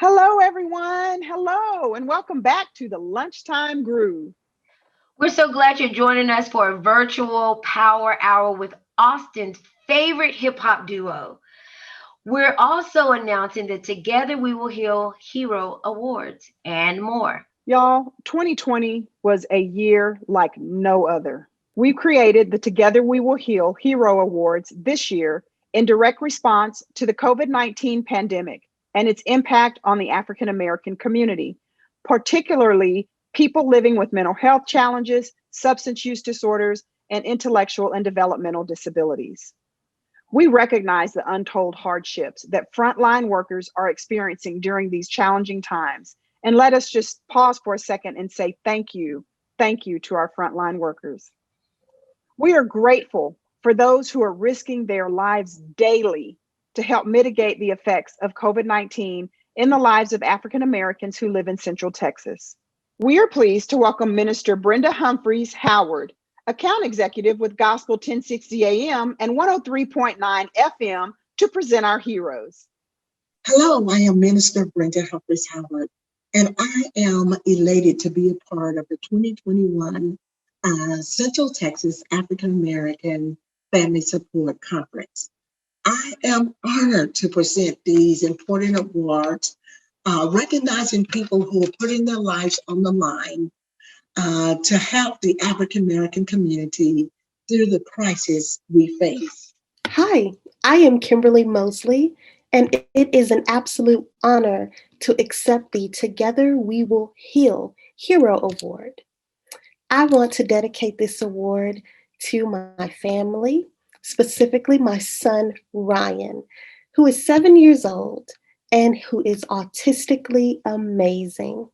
Hello, everyone. Hello, and welcome back to the Lunchtime Groove. We're so glad you're joining us for a virtual power hour with Austin's favorite hip hop duo. We're also announcing that Together We Will Heal Hero Awards and more. Y'all, 2020 was a year like no other. We created the Together We Will Heal Hero Awards this year in direct response to the COVID-19 pandemic and its impact on the African American community, particularly people living with mental health challenges, substance use disorders, and intellectual and developmental disabilities. We recognize the untold hardships that frontline workers are experiencing during these challenging times. And let us just pause for a second and say thank you to our frontline workers. We are grateful for those who are risking their lives daily to help mitigate the effects of COVID-19 in the lives of African Americans who live in Central Texas. We are pleased to welcome Minister Brenda Humphreys Howard, account executive with Gospel 1060 AM and 103.9 FM, to present our heroes. Hello, I am Minister Brenda Humphreys Howard, and I am elated to be a part of the 2021 Central Texas African American Family Support Conference. I am honored to present these important awards, recognizing people who are putting their lives on the line to help the African American community through the crisis we face. Hi, I am Kimberly Mosley, and it is an absolute honor to accept the Together We Will Heal Hero Award. I want to dedicate this award to my family, specifically my son, Ryan, who is 7 years old and who is autistically amazing.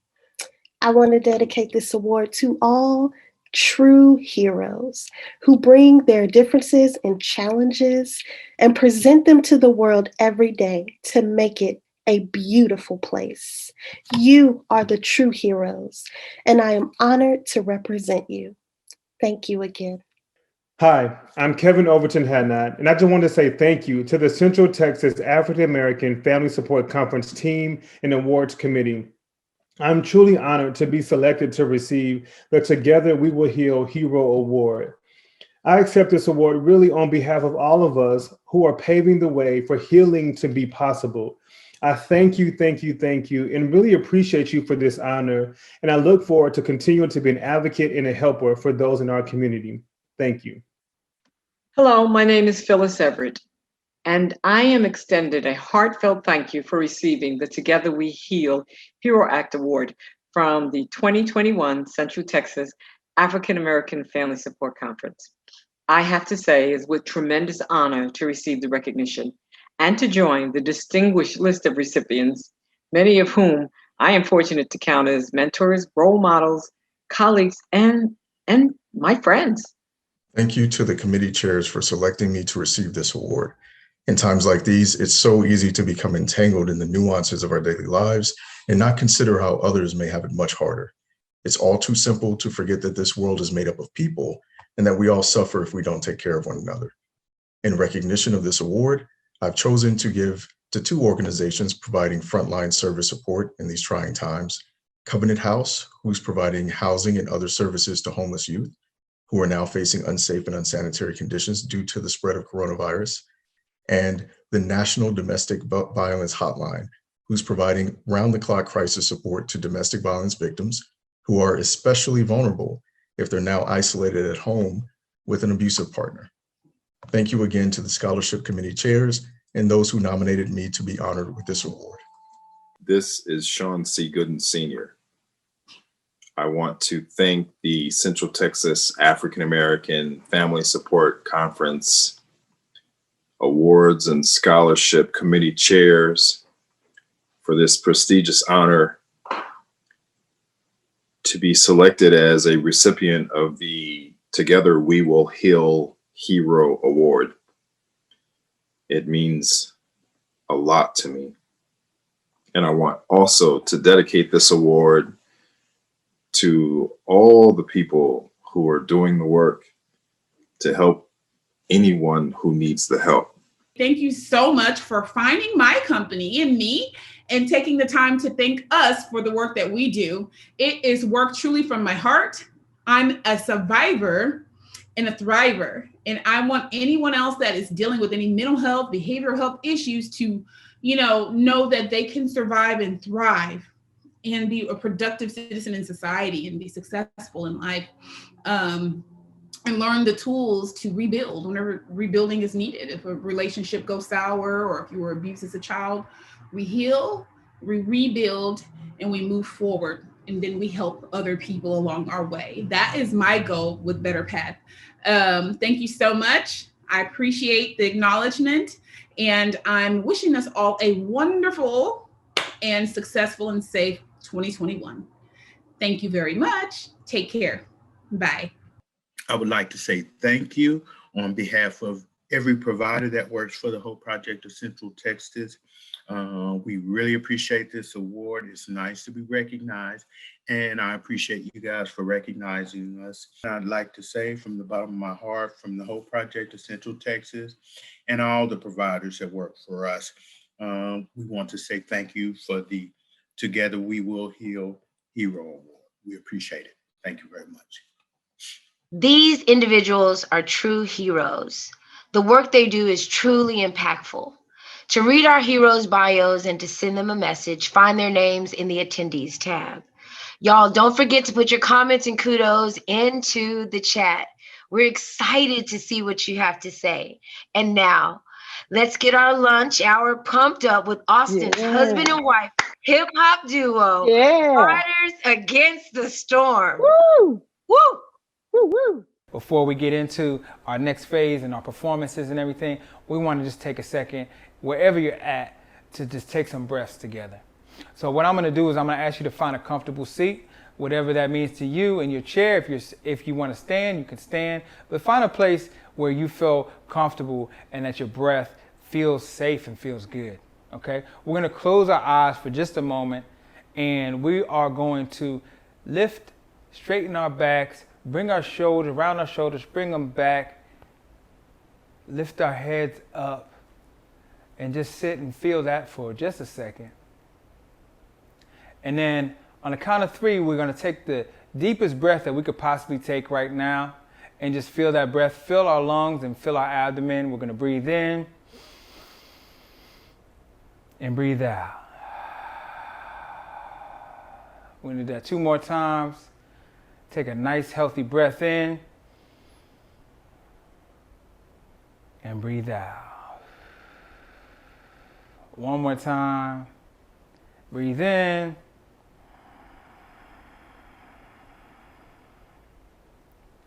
I want to dedicate this award to all true heroes who bring their differences and challenges and present them to the world every day to make it a beautiful place. You are the true heroes, and I am honored to represent you. Thank you again. Hi, I'm Kevin Overton Hadnot, and I just want to say thank you to the Central Texas African American Family Support Conference team and awards committee. I'm truly honored to be selected to receive the Together We Will Heal Hero Award. I accept this award really on behalf of all of us who are paving the way for healing to be possible. I thank you, and really appreciate you for this honor. And I look forward to continuing to be an advocate and a helper for those in our community. Thank you. Hello, my name is Phyllis Everett, and I am extended a heartfelt thank you for receiving the Together We Heal Hero Act Award from the 2021 Central Texas African American Family Support Conference. I have to say, it's with tremendous honor to receive the recognition and to join the distinguished list of recipients, many of whom I am fortunate to count as mentors, role models, colleagues, and my friends. Thank you to the committee chairs for selecting me to receive this award. In times like these, it's so easy to become entangled in the nuances of our daily lives and not consider how others may have it much harder. It's all too simple to forget that this world is made up of people and that we all suffer if we don't take care of one another. In recognition of this award, I've chosen to give to two organizations providing frontline service support in these trying times: Covenant House, who's providing housing and other services to homeless youth who are now facing unsafe and unsanitary conditions due to the spread of coronavirus, and the National Domestic Violence Hotline, who's providing round-the-clock crisis support to domestic violence victims who are especially vulnerable if they're now isolated at home with an abusive partner. Thank you again to the Scholarship Committee chairs and those who nominated me to be honored with this award. This is Sean C. Gooden Sr. I want to thank the Central Texas African American Family Support Conference Awards and Scholarship Committee chairs for this prestigious honor to be selected as a recipient of the Together We Will Heal Hero Award. It means a lot to me. And I want also to dedicate this award to all the people who are doing the work to help anyone who needs the help. Thank you so much for finding my company and me and taking the time to thank us for the work that we do. It is work truly from my heart. I'm a survivor and a thriver. And I want anyone else that is dealing with any mental health, behavioral health issues to, know that they can survive and thrive and be a productive citizen in society and be successful in life. And learn the tools to rebuild whenever rebuilding is needed. If a relationship goes sour or if you were abused as a child, we heal, we rebuild, and we move forward. And then we help other people along our way. That is my goal with Better Path. Thank you so much. I appreciate the acknowledgement. And I'm wishing us all a wonderful and successful and safe 2021. Thank you very much. Take care. Bye. I would like to say thank you on behalf of every provider that works for the Hope Project of Central Texas. We really appreciate this award. It's nice to be recognized, and I appreciate you guys for recognizing us. I'd like to say from the bottom of my heart, from the Hope Project of Central Texas and all the providers that work for us, we want to say thank you for the Together We Will Heal Hero Award. We appreciate it. Thank you very much. These individuals are true heroes. The work they do is truly impactful. To read our heroes' bios and to send them a message, find their names in the attendees tab. Y'all, don't forget to put your comments and kudos into the chat. We're excited to see what you have to say. And now, let's get our lunch hour pumped up with Austin's husband and wife hip hop duo, Fighters Against the Storm. Woo! Woo! Woo, woo. Before we get into our next phase and our performances and everything, we want to just take a second, wherever you're at, to just take some breaths together. So what I'm going to do is I'm going to ask you to find a comfortable seat, whatever that means to you, in your chair. If you want to stand, you can stand, but find a place where you feel comfortable and that your breath feels safe and feels good. Okay? We're going to close our eyes for just a moment, and we are going to lift, straighten our backs, bring our shoulders, round our shoulders, bring them back, lift our heads up, and just sit and feel that for just a second. And then on the count of 3, we're going to take the deepest breath that we could possibly take right now and just feel that breath, fill our lungs and fill our abdomen. We're going to breathe in and breathe out. We're going to do that 2 more times. Take a nice healthy breath in and breathe out. 1 more time. Breathe in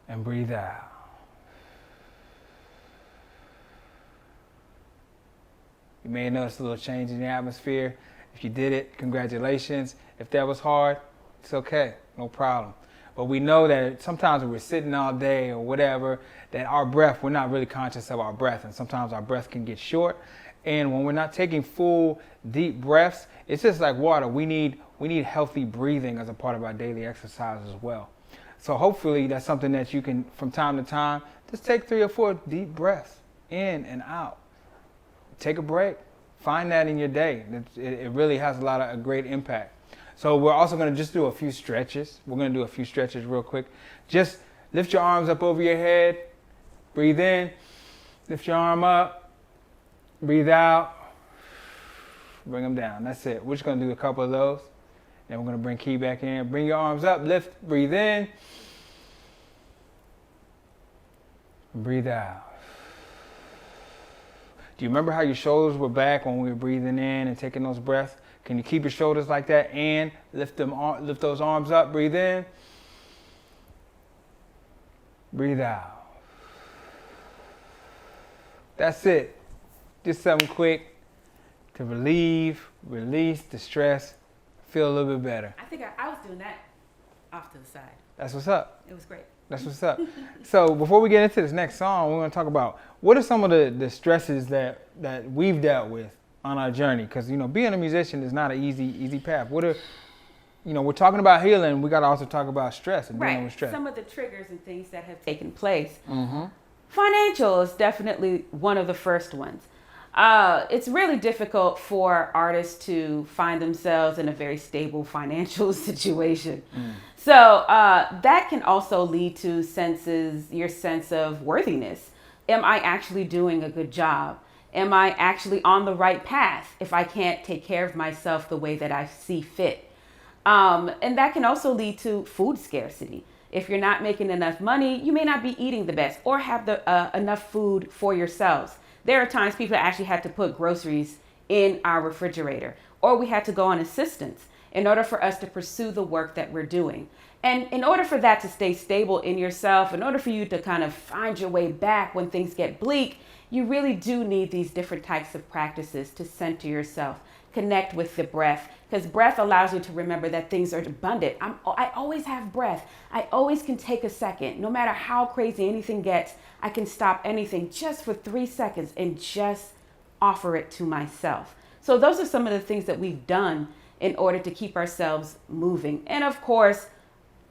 and breathe out. You may notice a little change in the atmosphere. If you did it, congratulations. If that was hard, it's okay, no problem. But we know that sometimes when we're sitting all day or whatever, that our breath, we're not really conscious of our breath. And sometimes our breath can get short. And when we're not taking full, deep breaths, it's just like water. We need healthy breathing as a part of our daily exercise as well. So hopefully that's something that you can, from time to time, just take 3 or 4 deep breaths in and out. Take a break. Find that in your day. It really has a great impact. So we're also going to just do a few stretches. We're going to do a few stretches real quick. Just lift your arms up over your head. Breathe in. Lift your arm up. Breathe out. Bring them down. That's it. We're just going to do a couple of those. Then we're going to bring Key back in. Bring your arms up. Lift. Breathe in. Breathe out. Do you remember how your shoulders were back when we were breathing in and taking those breaths? Can you keep your shoulders like that and lift those arms up? Breathe in. Breathe out. That's it. Just something quick to release the stress, feel a little bit better. I think I was doing that off to the side. That's what's up. It was great. That's what's up. So before we get into this next song, we're going to talk about what are some of the stresses that we've dealt with on our journey. Because, being a musician is not an easy path. We're talking about healing. We got to also talk about stress and dealing with stress. Some of the triggers and things that have taken place. Mm-hmm. Financial is definitely one of the first ones. It's really difficult for artists to find themselves in a very stable financial situation. So that can also lead to your sense of worthiness. Am I actually doing a good job? Am I actually on the right path if I can't take care of myself the way that I see fit? And that can also lead to food scarcity. If you're not making enough money, you may not be eating the best or have enough food for yourselves. There are times people actually had to put groceries in our refrigerator, or we had to go on assistance in order for us to pursue the work that we're doing. And in order for that to stay stable in yourself, in order for you to kind of find your way back when things get bleak, you really do need these different types of practices to center yourself, connect with the breath, because breath allows you to remember that things are abundant. I always have breath. I always can take a second. No matter how crazy anything gets, I can stop anything just for 3 seconds and just offer it to myself. So those are some of the things that we've done in order to keep ourselves moving. And of course,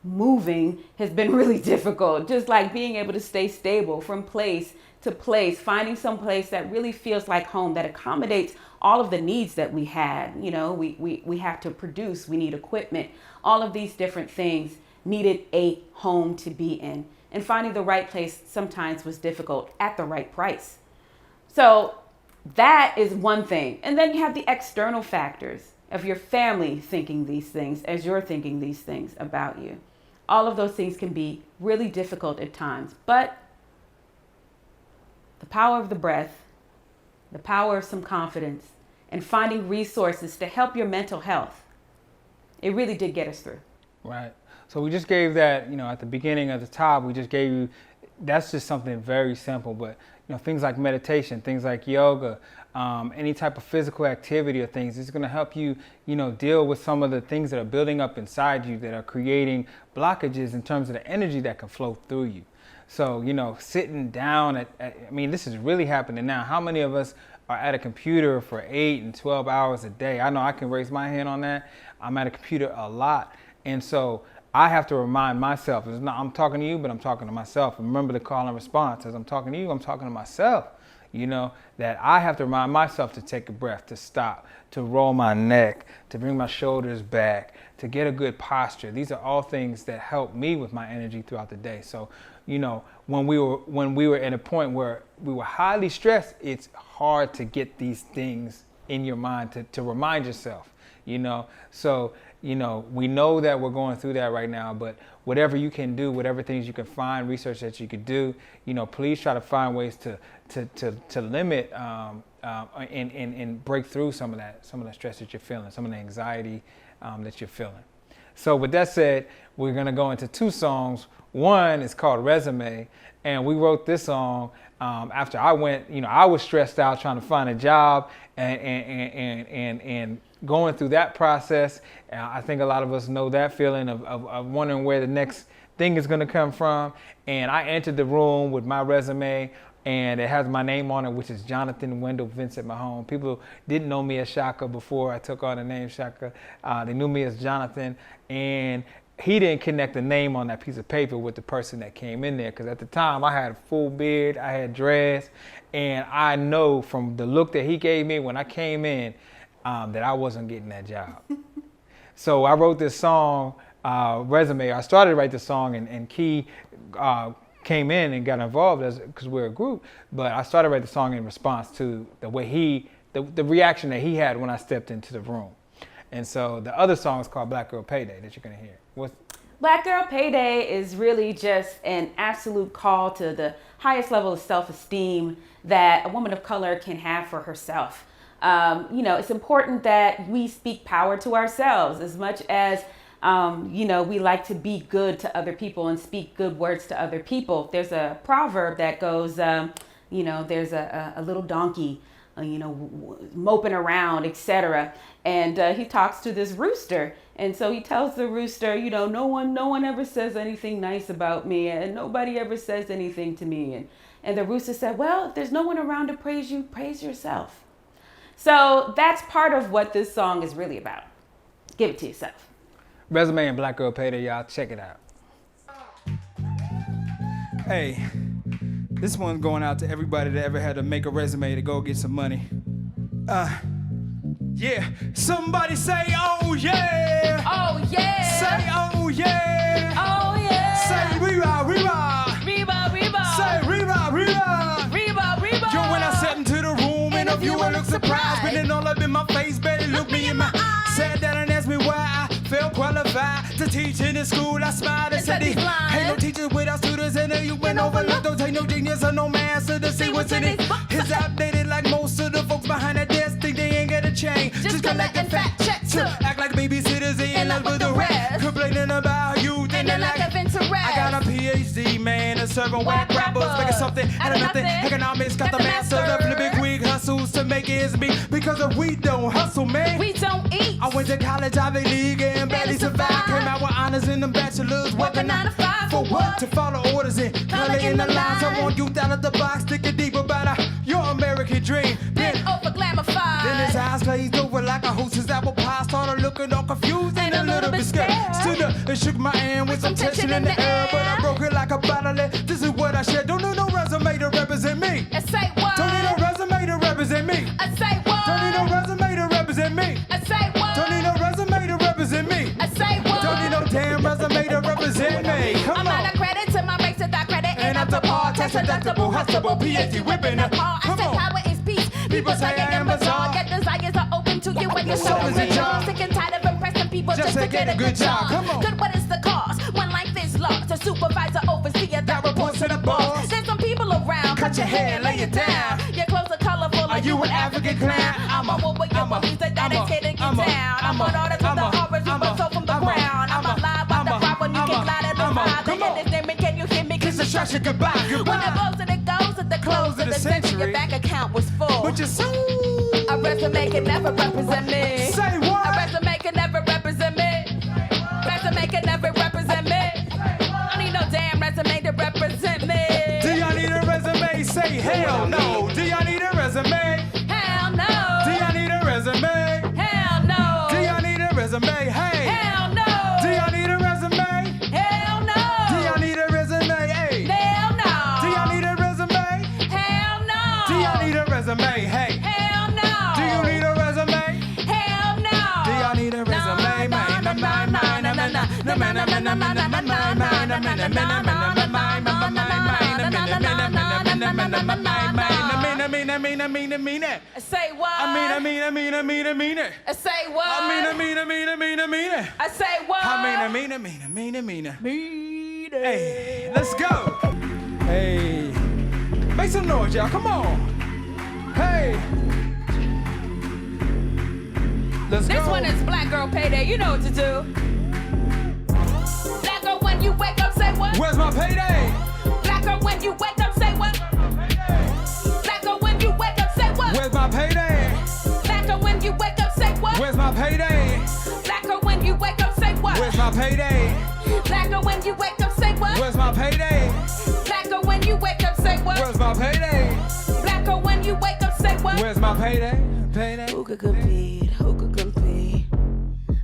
moving has been really difficult, just like being able to stay stable from place to place, finding some place that really feels like home, that accommodates all of the needs that we had. You know, we have to produce, we need equipment, all of these different things needed a home to be in. And finding the right place sometimes was difficult at the right price. So that is one thing. And then you have the external factors of your family thinking these things as you're thinking these things about you. All of those things can be really difficult at times, but the power of the breath, the power of some confidence, and finding resources to help your mental health, it really did get us through. Right. So we just gave that, at the beginning, at the top, we just gave you, that's just something very simple, but things like meditation, things like yoga, any type of physical activity or things, it's going to help you, deal with some of the things that are building up inside you that are creating blockages in terms of the energy that can flow through you. So, sitting down this is really happening now. How many of us are at a computer for 8 and 12 hours a day? I know I can raise my hand on that. I'm at a computer a lot. And so I have to remind myself, I'm talking to you, but I'm talking to myself. Remember the call and response. As I'm talking to you, I'm talking to myself. That I have to remind myself to take a breath, to stop, to roll my neck, to bring my shoulders back, to get a good posture. These are all things that help me with my energy throughout the day. So, when we were at a point where we were highly stressed, it's hard to get these things in your mind to remind yourself, So, we know that we're going through that right now, but whatever you can do, whatever things you can find, research that you could do, please try to find ways to limit and break through some of the stress that you're feeling, some of the anxiety that you're feeling. So with that said, we're gonna go into 2 songs. One is called Resume, and we wrote this song after I went, I was stressed out trying to find a job and going through that process. I think a lot of us know that feeling of wondering where the next thing is going to come from. And I entered the room with my resume, and it has my name on it, which is Jonathan Wendell Vincent Mahone. People didn't know me as Shaka before I took on the name Shaka. They knew me as Jonathan, and he didn't connect the name on that piece of paper with the person that came in there, because at the time I had a full beard, I had dreads, and I know from the look that he gave me when I came in that I wasn't getting that job. So I wrote this song, Resume. I started to write the song, and Key came in and got involved because we're a group, but I started to write the song in response to the way the reaction that he had when I stepped into the room. And so the other song is called Black Girl Payday that you're gonna hear. Black Girl Payday is really just an absolute call to the highest level of self-esteem that a woman of color can have for herself. It's important that we speak power to ourselves as much as, we like to be good to other people and speak good words to other people. There's a proverb that goes, there's a little donkey, moping around, etc. And he talks to this rooster. And so he tells the rooster, no one ever says anything nice about me, and nobody ever says anything to me. And the rooster said, well, if there's no one around to praise you, praise yourself. So that's part of what this song is really about. Give it to yourself. Resume and Black Girl Payday, y'all check it out. Hey, This one's going out to everybody that ever had to make a resume to go get some money. Yeah. Somebody say, oh yeah. Oh yeah. Say, oh yeah. Oh yeah. Say, Reba, Reba. Reba, Reba. Say, Reba, Reba. Reba, Reba. Yo, when I step into the room, interviewer look surprised, but then all up in my face, better look me in my eyes. Said that and asked me why I felt qualified to teach in the school. I smiled and said, ain't no teachers without students, and you went overlooked. Don't take no genius or no master to see what's in it. It's outdated like most of the folks behind that desk think they ain't got a change. Just collecting fact checks to act like babysitters in love with the rest. Complaining about youth and the lack of interest. I got a PhD, man, and serving whack rappers, making something out of nothing. Economics got the master of flipping quick hustles to make ends meet. Because if we don't hustle, man, we don't eat. I went to college, Ivy League, and barely survived. Came out with honors in them bachelors, working 9 to 5 for what? To follow orders and color in the lines. I want youth out of the box, thinking deep about your American dream. Been over glamorified. Then his eyes glazed over like a hostess apple pie. Started looking all confused and a little bit scared. Stood up and shook my hand with some tension in the air, but I broke it like a bottle. This is what I shared. Don't need no resume to represent me. I say what? Don't need no resume to represent me. I say what? Don't need no resume to represent me. I say what? Don't need no resume to represent me. I say what? Don't need no damn resume to represent me. Come I'm on. out of credit to my race to that credit. And up to par, tax deductible, hustable, PhD whipping up. I Come say on. power is peace. People say I am bizarre. Get desires are open to you when you're so insecure. Sick and tired of impressing people just to get a good job. Come on. Good, what is the cost? When life is lost, a supervisor overseer that reports to the boss. There's some people around. Cut your hair, lay it down. Your clothes are colorful. Are you an African clown? I'm a woman, you're a music that is hitting you down. I'm an artist with the horrors you were so from the ground. I'm alive by the fire when you can glide in the fire. The end is name, can you hear me? Kiss the structure goodbye, When it blows and it goes at the close of the century, your bank account was full. But you're so. A resume can never represent me. Say what? A resume can never represent me. Resume can never represent me. I need no damn resume to represent me. Do y'all need a resume? Say hell no. Do y'all need a resume? Hell no. Do y'all need a resume? Hell no. Do y'all need a resume? Hey. Hell no. Do y'all need a resume? Hell no. Do y'all need a resume? Hey. Hell no. Do y'all need a resume? Hell no. Do y'all need a resume? Hey. Hell no. Do you need a resume? Hell no. Do y'all need a resume? Say what? I mean it. Say what? I say what? Hey, let's go. Hey, make some noise, y'all. Come on. Hey, let's go. This one is Black Girl Payday. You know what to do. Black girl, when you wake up, say what? Where's my payday? Black girl, when you wake up, say what? Black girl, when you wake up, say what? Where's my payday? Black girl, when you wake up, say what? Where's my payday? Black girl, when you wake up, say what? Where's my payday? Black girl, when you wake up, say what? Where's my payday? Black girl, when you wake up, say what? Where's my payday? Black girl, when you wake up, say what? Where's my payday? Payday. Who could compete? Who could compete?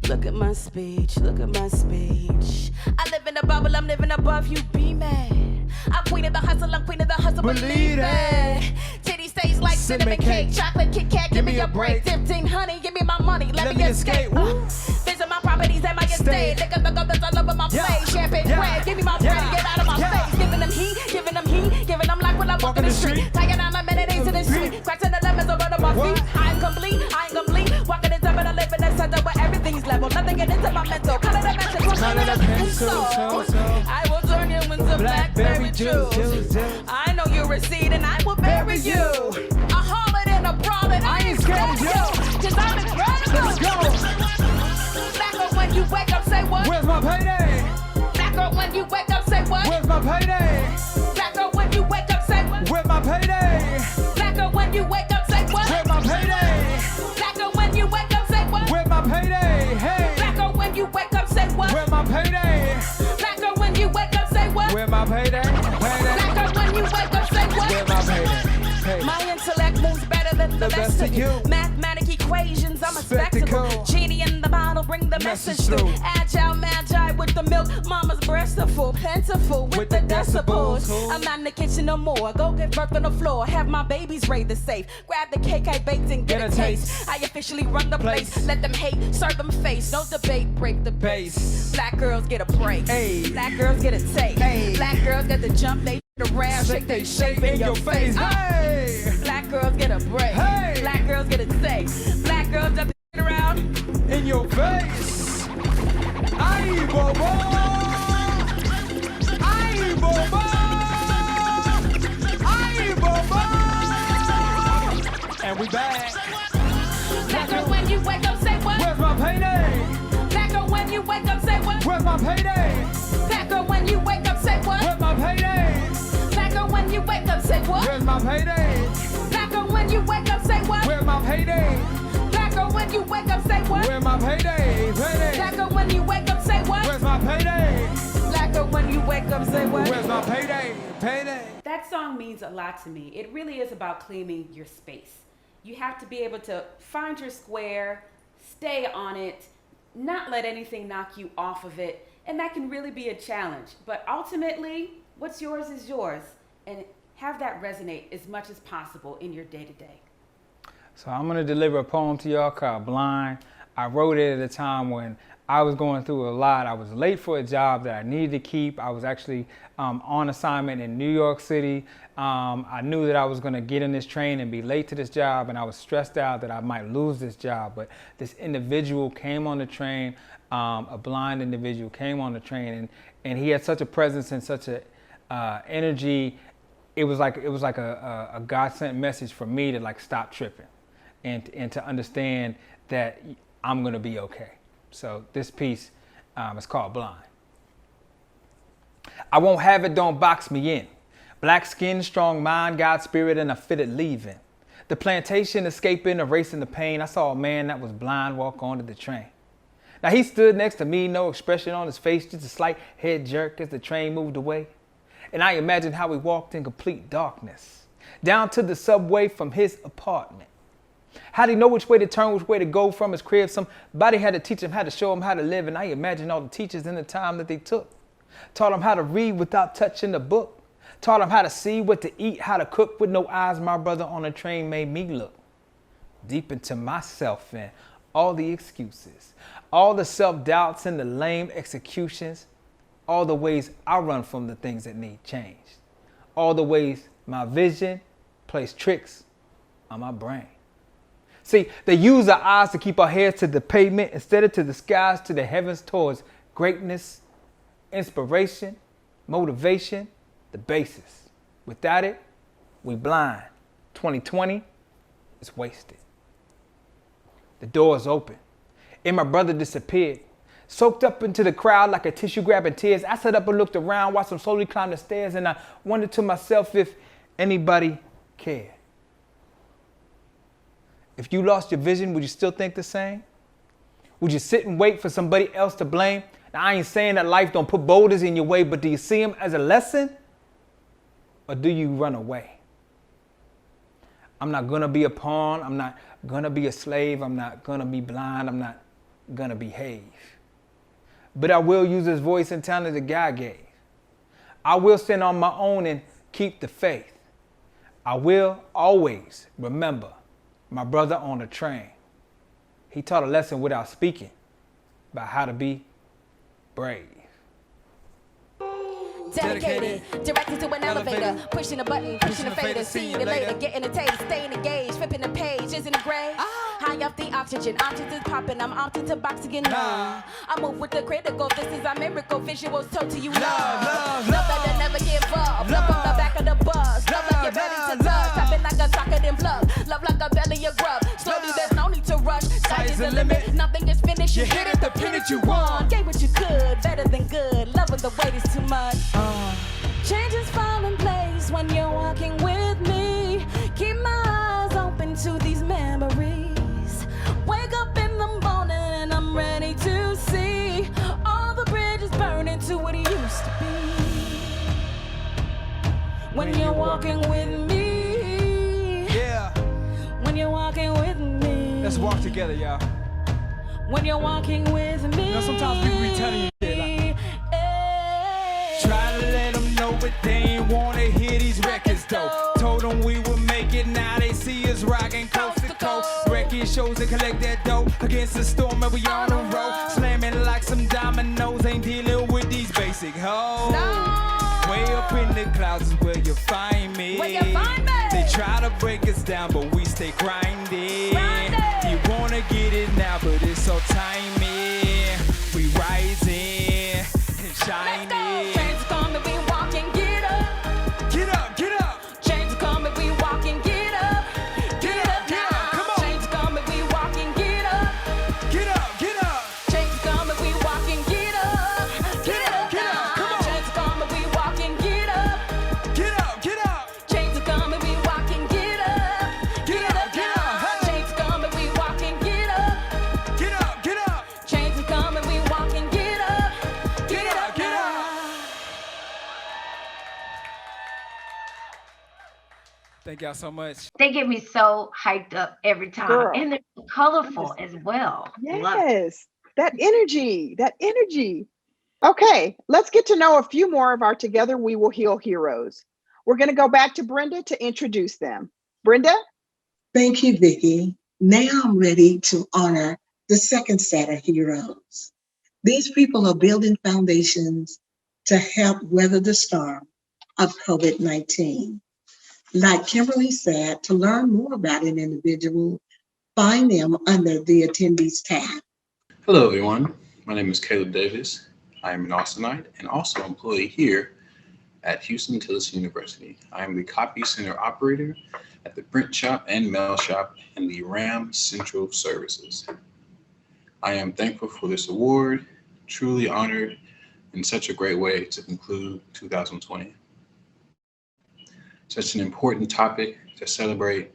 Look at my speech, look at my speech. I live in a bubble, I'm living above you, be mad. I'm queen of the hustle, I'm queen of the hustle, believe it. Titty stays like cinnamon cake, chocolate Kit Kat, give me a break. 15 honey, give me my money, let me escape. Visit my properties and my estate. Look at the gold that's all over my plate. Champagne bread, give me my bread, get out of my face. Giving them heat, giving them like when I walk in the street. Tired on my meditations in the street. Cracks in the lemons over on my feet. I ain't complete. Walking in time and I live in the center where everything's level. Nothing get into my mental. Color the pencil. I will turn you into blackberry juice. I know you recede and I will bury you. A harlot and a brawler, I ain't scared of you. Cause I'm incredible. Let's go. Black girl, when you wake up, say what? Where's my payday? Black girl, when you wake up, say what? Where's my payday? Black girl, when you wake up, say what? Where's my payday? Black girl, when you wake up, say what? Where's my payday? Black girl, when you wake up, say what? Where's my payday? Hey. Black girl, when you wake up, say what? Where's my payday? Black girl, when you wake up, say what? Where's my payday? Black girl, when you wake up, say what? Where's my payday? Hey. My intellect moves better than the best of you. Mathematic equations, I'm a spectacle. Genie in the bottle, bring the message through. Agile, magi with the milk, mama's breasts are full, plentiful with the decibels. I'm not in the kitchen no more. Go get birth on the floor. Have my babies raid the safe. Grab the cake I baked and get a taste. I officially run the place. Let them hate, serve them face. No debate, break the base. Black girls get a break. Ay. Black girls get a take. Ay. Black girls get the jump, they around, shake they shape in your face. Hey. Black girls get a break. Hey. Black girls get a take. Black girls get the around in your face. Ay, bobo. Ay, bobo. Ay, bobo. And we back. Black girl, when you wake up, say what? Where's my payday? Black girl, when you wake up, say what? Where's my payday? Black girl, when you wake up, say what? Where's my payday? Black girl, when you wake up, say what? Where's my payday? Black girl, when you wake up, say what? Where's my payday? Black girl, when you wake up, say what? Where's my payday? Payday. Black girl, when you wake up, say what? Where's my payday? Black girl, when you wake up, say what? Where's my payday? Payday. That song means a lot to me. It really is about claiming your space. You have to be able to find your square, stay on it, not let anything knock you off of it, and that can really be a challenge. But ultimately, what's yours is yours, and have that resonate as much as possible in your day-to-day. So I'm gonna deliver a poem to y'all called Blind. I wrote it at a time when I was going through a lot. I was late for a job that I needed to keep. I was actually on assignment in New York City. I knew that I was gonna get in this train and be late to this job, and I was stressed out that I might lose this job. But this individual came on the train, a blind individual came on the train, and he had such a presence and such a energy. It was like a God-sent message for me to like stop tripping and to understand that I'm gonna be okay. So this piece is called Blind. I won't have it, don't box me in. Black skin, strong mind, God spirit, and a fitted leaving. The plantation escaping, erasing the pain. I saw a man that was blind walk onto the train. Now he stood next to me, no expression on his face, just a slight head jerk as the train moved away. And I imagined how he walked in complete darkness, down to the subway from his apartment. How'd he know which way to turn, which way to go from his crib? Somebody had to teach him how to show him how to live. And I imagined all the teachers in the time that they took. Taught him how to read without touching the book. Taught him how to see, what to eat, how to cook with no eyes. My brother on the train made me look deep into myself and all the excuses, all the self-doubts and the lame executions, all the ways I run from the things that need changed, all the ways my vision plays tricks on my brain. See, they use our eyes to keep our heads to the pavement instead of to the skies, to the heavens, towards greatness, inspiration, motivation, the basis. Without it, we blind. 2020 is wasted. The door is open, and my brother disappeared. Soaked up into the crowd like a tissue grabbing tears. I sat up and looked around, watched him slowly climb the stairs, and I wondered to myself if anybody cared. If you lost your vision, would you still think the same? Would you sit and wait for somebody else to blame? Now, I ain't saying that life don't put boulders in your way, but do you see them as a lesson? Or do you run away? I'm not gonna be a pawn. I'm not gonna be a slave. I'm not gonna be blind. I'm not gonna behave. But I will use this voice and talent that God gave. I will stand on my own and keep the faith. I will always remember my brother on the train. He taught a lesson without speaking about how to be brave. Dedicated, directed to an elevator, pushing a button, pushing a fader, see you later, getting a taste, staying engaged, flipping the page, isn't it great? High up the oxygen is popping, I'm opting to box again. I move with the critical, this is our miracle, visuals told to you love that never give up, love on the back of the bus, love like you're ready to love, tapping like a socket in blood, love like a belly of grub, slowly there's no need to rush, sky is the limit, nothing is finished, you hit it, the pin that you want, gave what you could, better than good, loving the wait is too much. Changes fall in place when you're walking with me. Keep my eyes open to these memories. Wake up in the morning and I'm ready to see all the bridges burning to what it used to be. When you're walking with me. Yeah. When you're walking with me. Let's walk together, y'all. When you're walking with me. You know, sometimes people be telling you shit like, but they ain't wanna hear these records though. Told them we would make it, now they see us rocking coast to coast. Wrecking shows and collect that dough against the storm, and we on the road. Slamming like some dominoes, ain't dealing with these basic hoes. Way up in the clouds is where you find me. They try to break us down, but we stay grinding. You wanna get it now, but it's so timing. We rising and shining. Change is coming, we walk and get up. Get up, get up. Change is coming, we walk and get up. Get up, get up, come on. Change is coming, we walk and get up. Get up, get up. Change is coming, we walk and get up. Get up, get up, come on. Change is coming, we walk and get up. Get up, get up. Change is coming, we walk and get up. Get up, get up. Hey. Change is coming, we walk and get up. Get up, get up. Change is coming, we walk and get up. Get up, get up. Thank y'all so much. They get me so hyped up every time. Girl. And they're colorful as well. Love it. Yes, that energy, that energy. Okay, let's get to know a few more of our Together We Will Heal heroes. We're going to go back to Brenda to introduce them. Brenda? Thank you, Vicki. Now I'm ready to honor the second set of heroes. These people are building foundations to help weather the storm of COVID-19. Like Kimberly said, to learn more about an individual, find them under the attendees tab. Hello, everyone. My name is Caleb Davis. I am an Austinite and also an employee here at Houston Tillis University. I am the copy center operator at the print shop and mail shop in the RAM Central Services. I am thankful for this award, truly honored in such a great way to conclude 2020. Such an important topic to celebrate,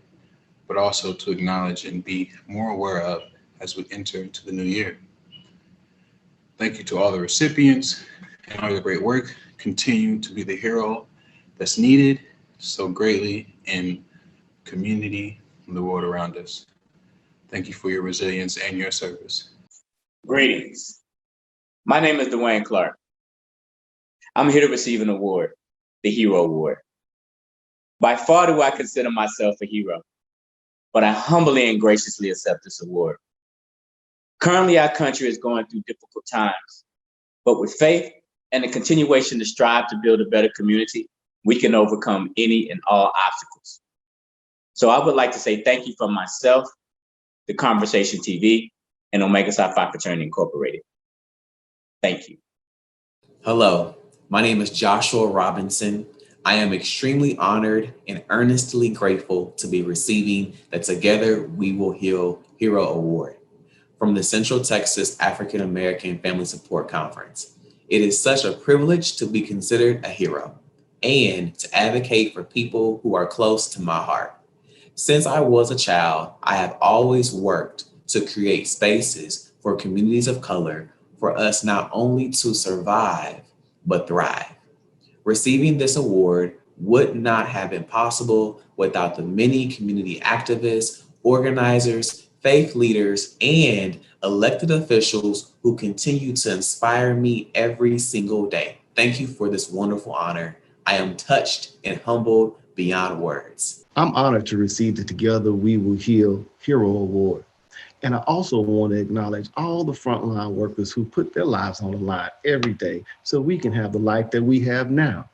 but also to acknowledge and be more aware of as we enter into the new year. Thank you to all the recipients and all the great work. Continue to be the hero that's needed so greatly in community and the world around us. Thank you for your resilience and your service. Greetings. My name is Dwayne Clark. I'm here to receive an award, the Hero Award. By far do I consider myself a hero, but I humbly and graciously accept this award. Currently, our country is going through difficult times, but with faith and the continuation to strive to build a better community, we can overcome any and all obstacles. So I would like to say thank you from myself, the Conversation TV, and Omega Psi Phi Fraternity Incorporated. Thank you. Hello, my name is Joshua Robinson. I am extremely honored and earnestly grateful to be receiving the Together We Will Heal Hero Award from the Central Texas African American Family Support Conference. It is such a privilege to be considered a hero and to advocate for people who are close to my heart. Since I was a child, I have always worked to create spaces for communities of color for us not only to survive, but thrive. Receiving this award would not have been possible without the many community activists, organizers, faith leaders, and elected officials who continue to inspire me every single day. Thank you for this wonderful honor. I am touched and humbled beyond words. I'm honored to receive the Together We Will Heal Hero Award. And I also want to acknowledge all the frontline workers who put their lives on the line every day so we can have the life that we have now.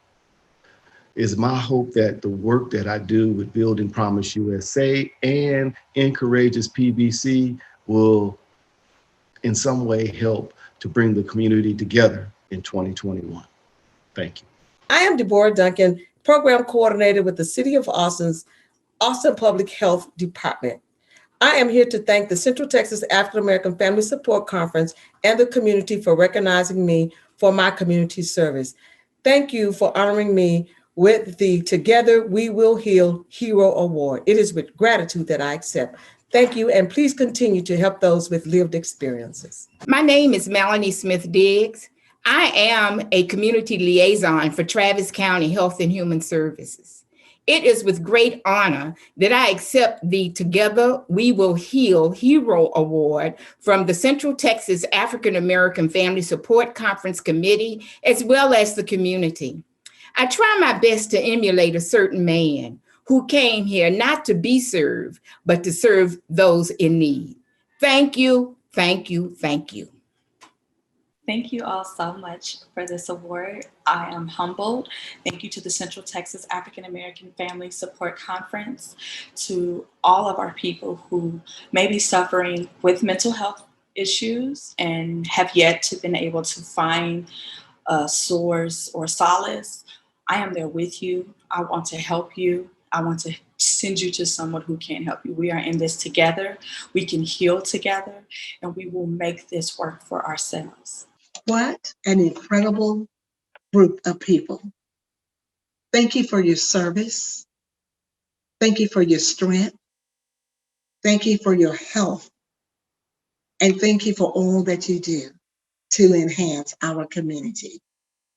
It's my hope that the work that I do with Building Promise USA and Encourageous PBC will in some way help to bring the community together in 2021. Thank you. I am Deborah Duncan, Program Coordinator with the City of Austin's Austin Public Health Department. I am here to thank the Central Texas African American Family Support Conference and the community for recognizing me for my community service. Thank you for honoring me with the Together We Will Heal Hero Award. It is with gratitude that I accept. Thank you, and please continue to help those with lived experiences. My name is Melanie Smith Diggs. I am a community liaison for Travis County Health and Human Services. It is with great honor that I accept the Together We Will Heal Hero Award from the Central Texas African American Family Support Conference Committee, as well as the community. I try my best to emulate a certain man who came here not to be served, but to serve those in need. Thank you, thank you, thank you. Thank you all so much for this award. I am humbled. Thank you to the Central Texas African American Family Support Conference, to all of our people who may be suffering with mental health issues and have yet to been able to find a source or solace. I am there with you. I want to help you. I want to send you to someone who can help you. We are in this together. We can heal together, and we will make this work for ourselves. What an incredible group of people. Thank you for your service. Thank you for your strength. Thank you for your health. And thank you for all that you do to enhance our community.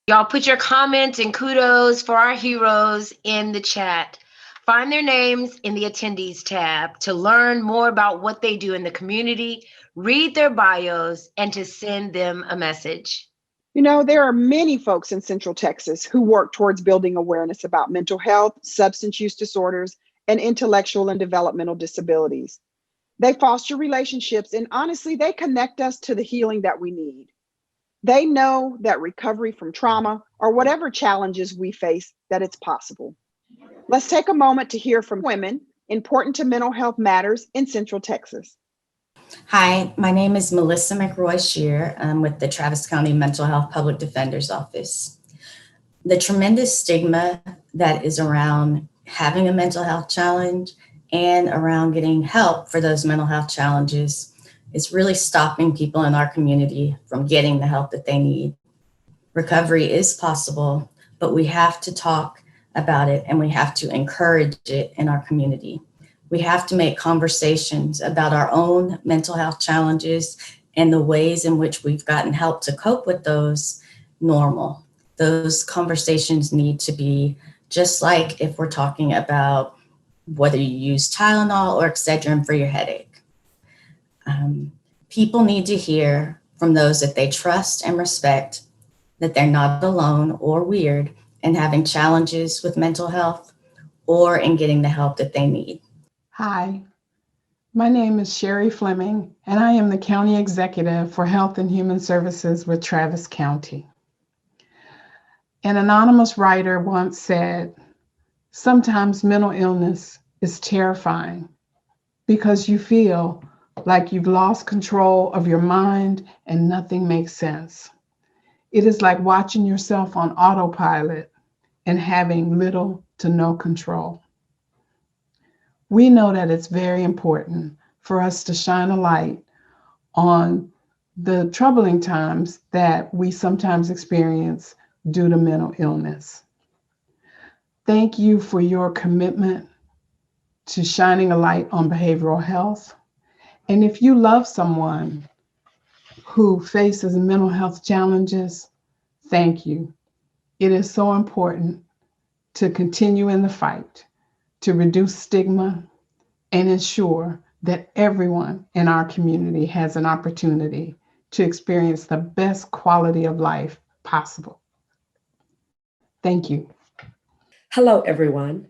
Y'all put your comments and kudos for our heroes in the chat. Find their names in the attendees tab to learn more about what they do in the community, read their bios, and to send them a message. You know, there are many folks in Central Texas who work towards building awareness about mental health, substance use disorders, and intellectual and developmental disabilities. They foster relationships, and honestly, they connect us to the healing that we need. They know that recovery from trauma or whatever challenges we face, that it's possible. Let's take a moment to hear from women important to mental health matters in Central Texas. Hi, my name is Melissa McRoy-Shear. I'm with the Travis County Mental Health Public Defender's Office. The tremendous stigma that is around having a mental health challenge and around getting help for those mental health challenges is really stopping people in our community from getting the help that they need. Recovery is possible, but we have to talk about it and we have to encourage it in our community. We have to make conversations about our own mental health challenges and the ways in which we've gotten help to cope with those normal. Those conversations need to be just like if we're talking about whether you use Tylenol or Excedrin for your headache. People need to hear from those that they trust and respect that they're not alone or weird in having challenges with mental health or in getting the help that they need. Hi, my name is Sherry Fleming, and I am the County Executive for Health and Human Services with Travis County. An anonymous writer once said, "Sometimes mental illness is terrifying because you feel like you've lost control of your mind and nothing makes sense. It is like watching yourself on autopilot and having little to no control." We know that it's very important for us to shine a light on the troubling times that we sometimes experience due to mental illness. Thank you for your commitment to shining a light on behavioral health. And if you love someone who faces mental health challenges, thank you. It is so important to continue in the fight to reduce stigma and ensure that everyone in our community has an opportunity to experience the best quality of life possible. Thank you. Hello, everyone.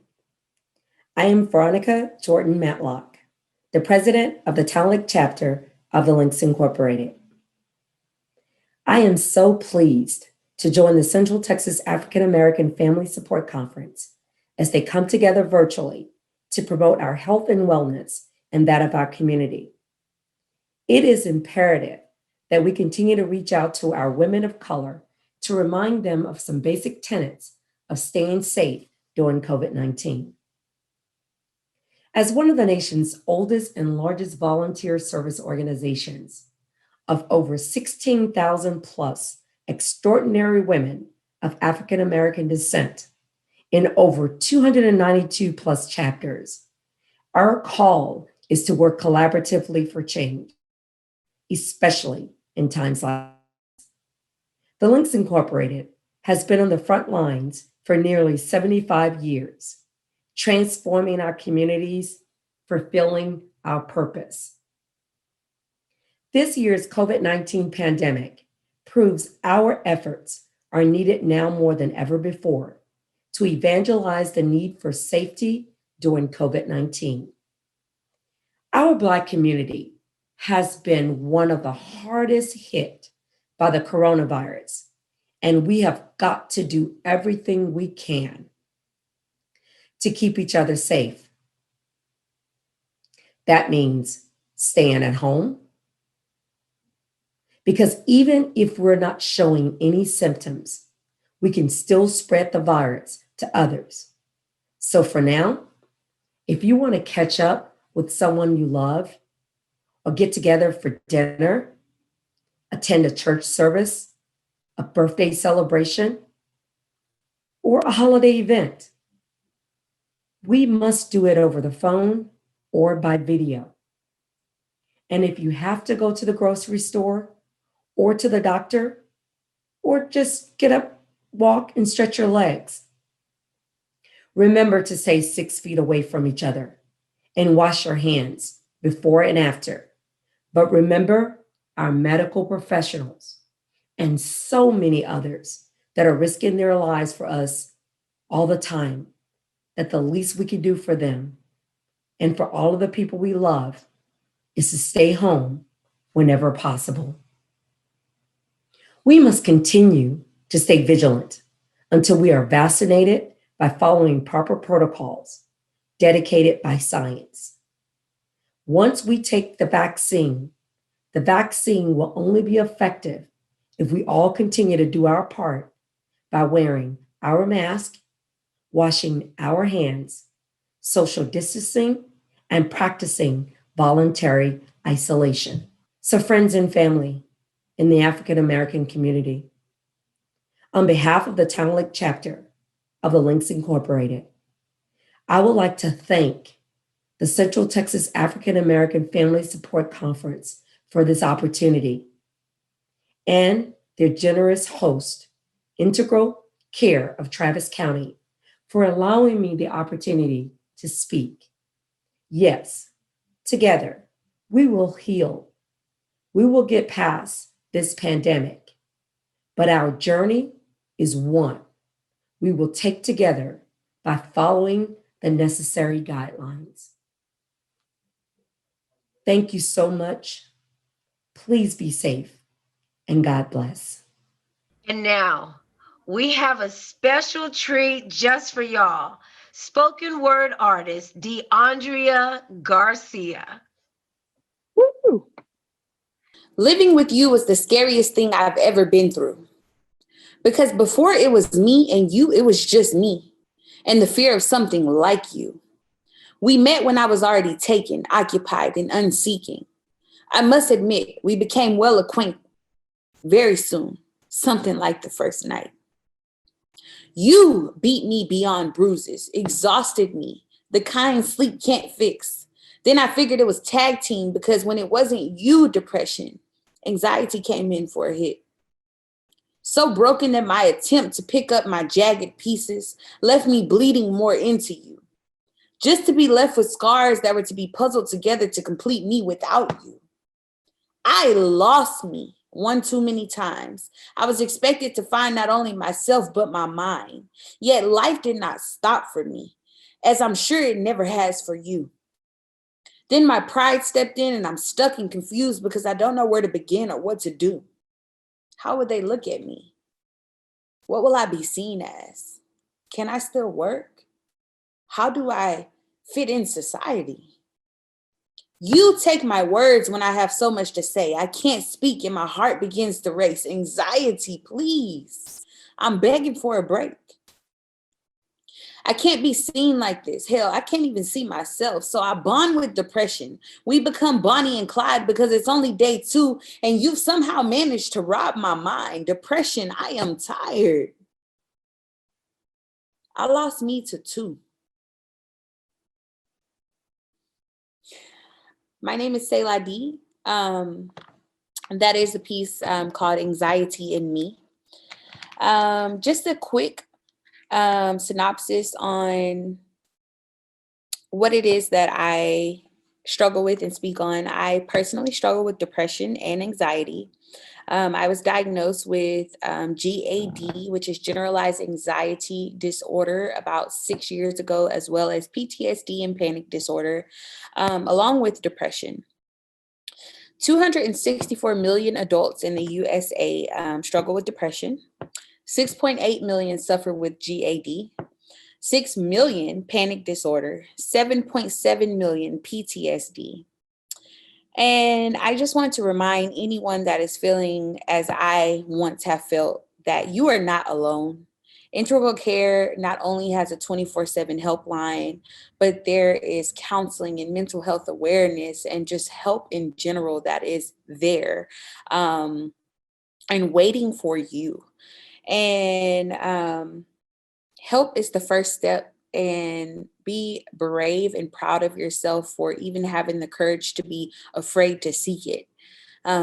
I am Veronica Jordan Matlock, the president of the Talent chapter of the Links Incorporated. I am so pleased to join the Central Texas African American Family Support Conference as they come together virtually to promote our health and wellness and that of our community. It is imperative that we continue to reach out to our women of color to remind them of some basic tenets of staying safe during COVID-19. As one of the nation's oldest and largest volunteer service organizations, of over 16,000 plus extraordinary women of African American descent in over 292 plus chapters, our call is to work collaboratively for change, especially in times like this. The Links Incorporated has been on the front lines for nearly 75 years, transforming our communities, fulfilling our purpose. This year's COVID-19 pandemic proves our efforts are needed now more than ever before to evangelize the need for safety during COVID-19. Our Black community has been one of the hardest hit by the coronavirus, and we have got to do everything we can to keep each other safe. That means staying at home, because even if we're not showing any symptoms, we can still spread the virus to others. So for now, if you want to catch up with someone you love, or get together for dinner, attend a church service, a birthday celebration, or a holiday event, we must do it over the phone or by video. And if you have to go to the grocery store or to the doctor, or just get up, walk, and stretch your legs, remember to stay 6 feet away from each other and wash your hands before and after. But remember our medical professionals and so many others that are risking their lives for us all the time, that the least we can do for them and for all of the people we love is to stay home whenever possible. We must continue to stay vigilant until we are vaccinated by following proper protocols dedicated by science. Once we take the vaccine will only be effective if we all continue to do our part by wearing our mask, washing our hands, social distancing, and practicing voluntary isolation. So friends and family in the African American community, on behalf of the Town Lake chapter of the Links Incorporated, I would like to thank the Central Texas African American Family Support Conference for this opportunity, and their generous host, Integral Care of Travis County, for allowing me the opportunity to speak. Yes, together, we will heal. We will get past this pandemic, but our journey is one we will take together by following the necessary guidelines. Thank you so much. Please be safe, and God bless. And now we have a special treat just for y'all. Spoken word artist, DeAndrea Garcia. Woo! Living with you was the scariest thing I've ever been through. Because before it was me and you, it was just me and the fear of something like you. We met when I was already taken, occupied, and unseeking. I must admit, we became well acquainted very soon, something like the first night. You beat me beyond bruises, exhausted me, the kind sleep can't fix. Then I figured it was tag team because when it wasn't you, depression, anxiety came in for a hit. So broken that my attempt to pick up my jagged pieces left me bleeding more into you, just to be left with scars that were to be puzzled together to complete me without you. I lost me one too many times. I was expected to find not only myself, but my mind. Yet life did not stop for me, as I'm sure it never has for you. Then my pride stepped in and I'm stuck and confused because I don't know where to begin or what to do. How would they look at me? What will I be seen as? Can I still work? How do I fit in society? You take my words when I have so much to say. I can't speak and my heart begins to race. Anxiety, please. I'm begging for a break. I can't be seen like this. Hell, I can't even see myself. So I bond with depression. We become Bonnie and Clyde because it's only day 2 and you've somehow managed to rob my mind. Depression, I am tired. I lost me to 2. My name is Selah D. That is a piece called Anxiety in Me. Just a quick synopsis on what it is that I struggle with and speak on. I personally struggle with depression and anxiety. I was diagnosed with GAD, which is generalized anxiety disorder, about 6 years ago, as well as PTSD and panic disorder, along with depression. 264 million adults in the USA struggle with depression. 6.8 million suffer with GAD. 6 million panic disorder. 7.7 million PTSD. And I just want to remind anyone that is feeling as I once have felt that you are not alone. Integral Care not only has a 24/7 helpline, but there is counseling and mental health awareness and just help in general that is there and waiting for you. And help is the first step, and be brave and proud of yourself for even having the courage to be afraid to seek it.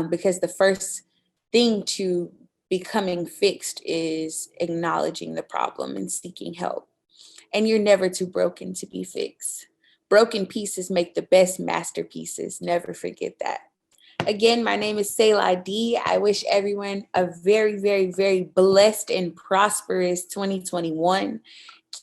Because the first thing to becoming fixed is acknowledging the problem and seeking help. And you're never too broken to be fixed. Broken pieces make the best masterpieces. Never forget that. Again, my name is Selah D. I wish everyone a very, very, very blessed and prosperous 2021.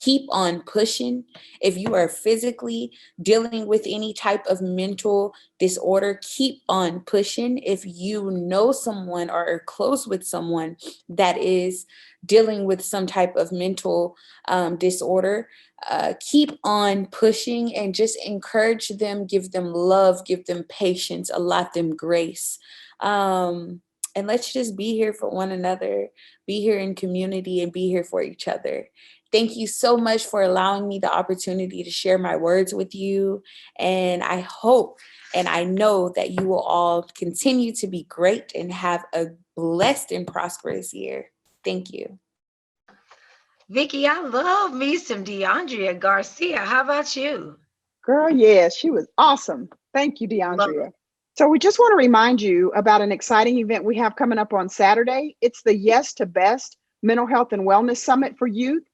Keep on pushing. If you are physically dealing with any type of mental disorder, keep on pushing. If you know someone or are close with someone that is dealing with some type of mental disorder, keep on pushing and just encourage them, give them love, give them patience, allot them grace. And let's just be here for one another, be here in community, and be here for each other. Thank you so much for allowing me the opportunity to share my words with you. And I hope and I know that you will all continue to be great and have a blessed and prosperous year. Thank you. Vicki, I love me some DeAndrea Garcia. How about you? Girl, yes, she was awesome. Thank you, DeAndrea. So we just want to remind you about an exciting event we have coming up on Saturday. It's the Yes to Best Mental Health and Wellness Summit for youth.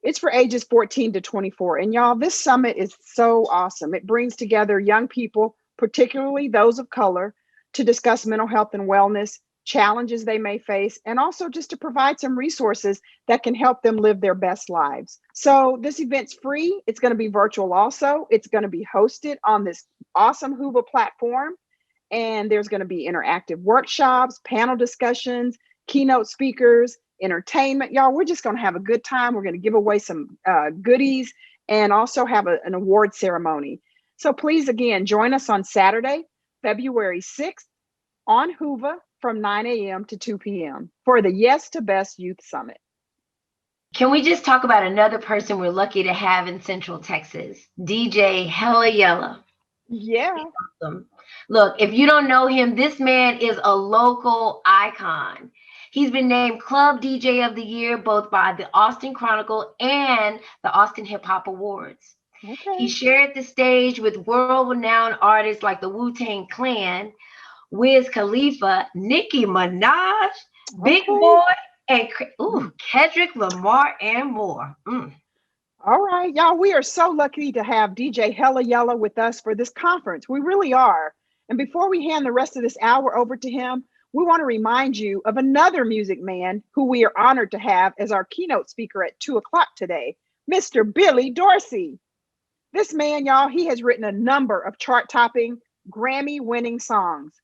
It's for ages 14 to 24. And y'all, this summit is so awesome. It brings together young people, particularly those of color, to discuss mental health and wellness, challenges they may face, and also just to provide some resources that can help them live their best lives. So this event's free. It's going to be virtual also. It's going to be hosted on this awesome Hoover platform. And there's going to be interactive workshops, panel discussions, keynote speakers, entertainment. Y'all, we're just going to have a good time. We're going to give away some goodies and also have an award ceremony. So please, again, join us on Saturday, February 6th on Hoover from 9 a.m. to 2 p.m. for the Yes to Best Youth Summit. Can we just talk about another person we're lucky to have in Central Texas? DJ Hella Yella. Yeah. Awesome. Look, if you don't know him, this man is a local icon. He's been named Club DJ of the Year, both by the Austin Chronicle and the Austin Hip Hop Awards. Okay. He shared the stage with world-renowned artists like the Wu-Tang Clan, Wiz Khalifa, Nicki Minaj, Big Boy, and Kendrick Lamar, and more. All right, y'all, we are so lucky to have DJ Hella Yella with us for this conference. We really are. And before we hand the rest of this hour over to him, we want to remind you of another music man who we are honored to have as our keynote speaker at 2 o'clock today, Mr. Billy Dorsey. This man, y'all, he has written a number of chart-topping, Grammy-winning songs,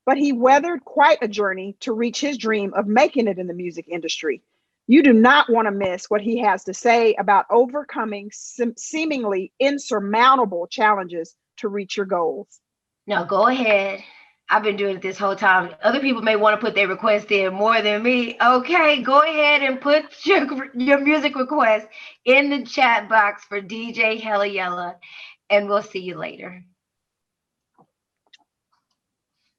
but he weathered quite a journey to reach his dream of making it in the music industry. You do not want to miss what he has to say about overcoming seemingly insurmountable challenges to reach your goals. Now, go ahead. I've been doing it this whole time. Other people may want to put their request in more than me. Okay, go ahead and put your music request in the chat box for DJ Hella Yella, and we'll see you later.